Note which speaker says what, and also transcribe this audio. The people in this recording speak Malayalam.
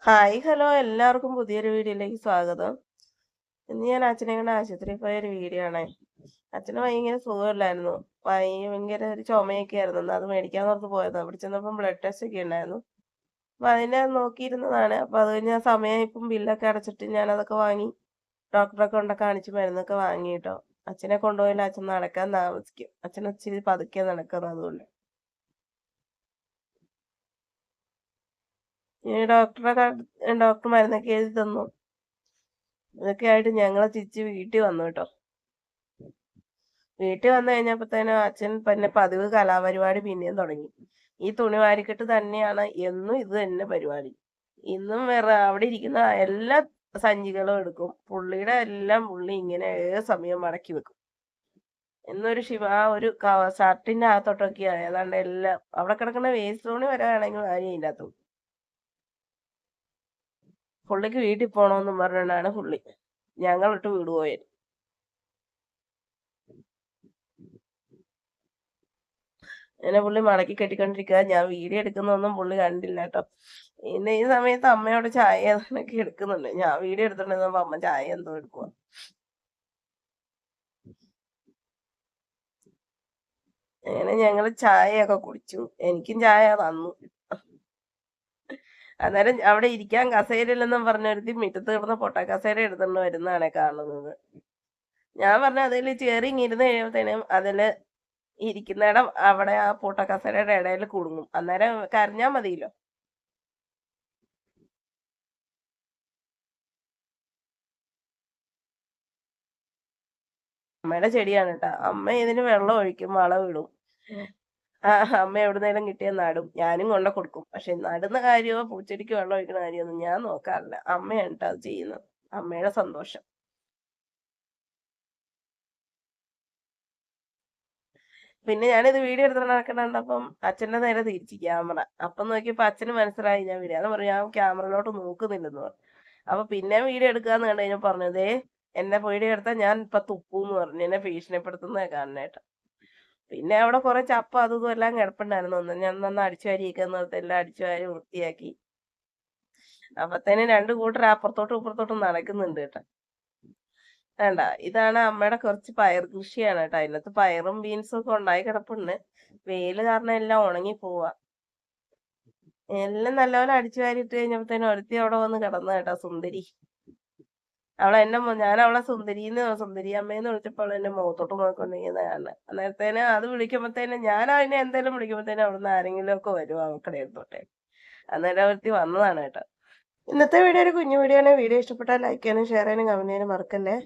Speaker 1: ഹായ് ഹലോ എല്ലാവർക്കും പുതിയൊരു വീഡിയോയിലേക്ക് സ്വാഗതം. ഇന്ന് ഞാൻ അച്ഛനെ കൊണ്ട് ആശുപത്രിയിൽ പോയ ഒരു വീഡിയോ ആണ്. അച്ഛന് ഭയങ്കര സുഖമില്ലായിരുന്നു. ഭയങ്കര ഒരു ചുമയൊക്കെ ആയിരുന്നു. അത് മേടിക്കാൻ ഓർത്ത് പോയതാണ്. അവിടെ ചെന്നപ്പം ബ്ലഡ് ടെസ്റ്റ് ഒക്കെ ഉണ്ടായിരുന്നു. അപ്പൊ അതിനെ നോക്കിയിരുന്നതാണ്. അപ്പൊ അത് കഴിഞ്ഞ സമയം ഇപ്പം ബില്ലൊക്കെ അടച്ചിട്ട് ഞാൻ അതൊക്കെ വാങ്ങി ഡോക്ടറെ കൊണ്ട് കാണിച്ച് മരുന്നൊക്കെ വാങ്ങി കേട്ടോ. അച്ഛനെ കൊണ്ടുപോയാൽ അച്ഛൻ നടക്കാൻ താമസിക്കും. അച്ഛൻ ഇച്ചിരി പതുക്കെ നടക്കുന്നത് അതുകൊണ്ട്. ഈ ഡോക്ടർ മരുന്നൊക്കെ എഴുതി തന്നു. ഇതൊക്കെ ആയിട്ട് ഞങ്ങളെ തിരിച്ച് വീട്ടിൽ വന്നു കേട്ടോ. വീട്ടിൽ വന്നു കഴിഞ്ഞപ്പോഴത്തേനും അച്ഛൻ പിന്നെ പതിവ് കലാപരിപാടി പിന്നെയും തുടങ്ങി. ഈ തുണി വാരിക്കെട്ട് തന്നെയാണ് എന്നും ഇത് തന്നെ പരിപാടി. ഇന്നും വേറെ അവിടെ ഇരിക്കുന്ന എല്ലാ സഞ്ചികളും എടുക്കും. പുള്ളിയുടെ എല്ലാം പുള്ളി ഇങ്ങനെ ഏത് സമയം മടക്കി വെക്കും. എന്നൊരു ആ ഒരു ഷർട്ടിന്റെ അകത്തോട്ടൊക്കെയാ ഏതാണ്ട് എല്ലാം അവിടെ കിടക്കുന്ന വേസ്റ്റ് തുണി വരെ ആണെങ്കിൽ ആരും ഇല്ലാത്ത പുള്ളിക്ക് വീട്ടിൽ പോണോന്നും പറഞ്ഞുകൊണ്ടാണ് പുള്ളി ഞങ്ങളിട്ട് വീട് പോയത്. അങ്ങനെ പുള്ളി മടക്കി കെട്ടിക്കൊണ്ടിരിക്കുക. ഞാൻ വീഡിയോ എടുക്കുന്നൊന്നും പുള്ളി കണ്ടില്ല കേട്ടോ. പിന്നെ ഈ സമയത്ത് അമ്മയോട് ചായ ഒക്കെ എടുക്കുന്നുണ്ട്. ഞാൻ വീഡിയോ എടുത്തോണ്ടിരുന്നപ്പോ അമ്മ ചായ എന്തോ എടുക്കുക. അങ്ങനെ ഞങ്ങള് ചായയൊക്കെ കുടിച്ചു. എനിക്കും ചായ തന്നു. അന്നേരം അവിടെ ഇരിക്കാൻ കസേരയില്ലെന്നും പറഞ്ഞൊരുത്തി മുറ്റത്ത് കിടന്ന പൊട്ട കസേര എടുത്തോണ്ട് വരുന്നതാണ് കാണുന്നത്. ഞാൻ പറഞ്ഞ അതിൽ ചേറി ഇരുന്ന് കഴിയുമ്പോഴത്തേനും അതില് ഇരിക്കുന്നിടം അവിടെ ആ പൊട്ട കസേരയുടെ ഇടയിൽ കുടുങ്ങും. അന്നേരം കരഞ്ഞാ മതിയല്ലോ. അമ്മയുടെ ചെടിയാണ് കേട്ടോ. അമ്മ ഇതിന് വെള്ളം ഒഴിക്കും, വളമിടും. ആ അമ്മ എവിടുന്നേലും കിട്ടിയ നടും. ഞാനും കൊണ്ട കൊടുക്കും. പക്ഷെ നടുന്ന കാര്യമോ പൂച്ചെടിക്ക് വെള്ളം ഒഴിക്കുന്ന കാര്യമൊന്നും ഞാൻ നോക്കാറില്ല. അമ്മയാണ് കേട്ടോ അത് ചെയ്യുന്നത്. അമ്മയുടെ സന്തോഷം. പിന്നെ ഞാനിത് വീഡിയോ എടുത്ത് നടക്കണണ്ടപ്പം അച്ഛന്റെ നേരെ തിരിച്ചു ക്യാമറ. അപ്പം നോക്കിയപ്പോ അച്ഛന് മനസ്സിലായി ഞാൻ വീഡിയോ. അതെന്ന് പറഞ്ഞു ഞാൻ ക്യാമറയിലോട്ട് നോക്കുന്നില്ലെന്ന് പറഞ്ഞു. അപ്പൊ പിന്നെ വീഡിയോ എടുക്കാന്ന് കണ്ടു കഴിഞ്ഞാൽ പറഞ്ഞതേ എന്നെ വീഡിയോ എടുത്താൽ ഞാൻ ഇപ്പൊ തുപ്പൂന്ന് പറഞ്ഞു. എന്നെ ഭീഷണിപ്പെടുത്തുന്ന കാണണേട്ടോ. പിന്നെ അവിടെ കുറെ ചപ്പ അതും ഇതും എല്ലാം കിടപ്പുണ്ടായിരുന്നു. ഞാൻ നന്ന് അടിച്ചു വാരിയൊക്കെ എല്ലാം അടിച്ചു വാരി വൃത്തിയാക്കി. അപ്പത്തേനും രണ്ടു കൂട്ടർ അപ്പുറത്തോട്ടും ഇപ്പുറത്തോട്ടും നടക്കുന്നുണ്ട് കേട്ടോ. വേണ്ട ഇതാണ് അമ്മയുടെ കുറച്ച് പയർ കൃഷിയാണ് കേട്ടോ. അതിനകത്ത് പയറും ബീൻസും ഒക്കെ ഉണ്ടായി കിടപ്പുണ്ട്. വെയില് കാരണം എല്ലാം ഉണങ്ങി പോവാ. എല്ലാം നല്ലപോലെ അടിച്ചു വാരി ഇട്ട് കഴിഞ്ഞപ്പോഴത്തേനും ഒരുത്തി അവിടെ വന്ന് കിടന്നു കേട്ടോ, സുന്ദരി. ഞാൻ അവളെ സുന്ദരി അമ്മേന്ന് വിളിച്ചപ്പോൾ അവൾ എന്റെ മുഖത്തോട്ട് നോക്കിക്കൊണ്ടിരിക്കുന്ന കാണുന്നത്. അന്നേരത്തേന് അത് വിളിക്കുമ്പോഴത്തേനും ഞാൻ അതിനെ എന്തെങ്കിലും വിളിക്കുമ്പോഴത്തേനും അവിടുന്ന് ആരെങ്കിലും ഒക്കെ വരും അവക്കടെ അടുത്തോട്ടെ. അന്നേരം ഒരുത്തി വന്നതാണ് കേട്ടോ. ഇന്നത്തെ വീഡിയോ ഒരു കുഞ്ഞു വീഡിയോ ആണ്. വീഡിയോ ഇഷ്ടപ്പെട്ടാൽ ലൈക്ക് ചെയ്യാനും ഷെയർ ചെയ്യാനും കമന്റ് ചെയ്യാനും മറക്കല്ലേ.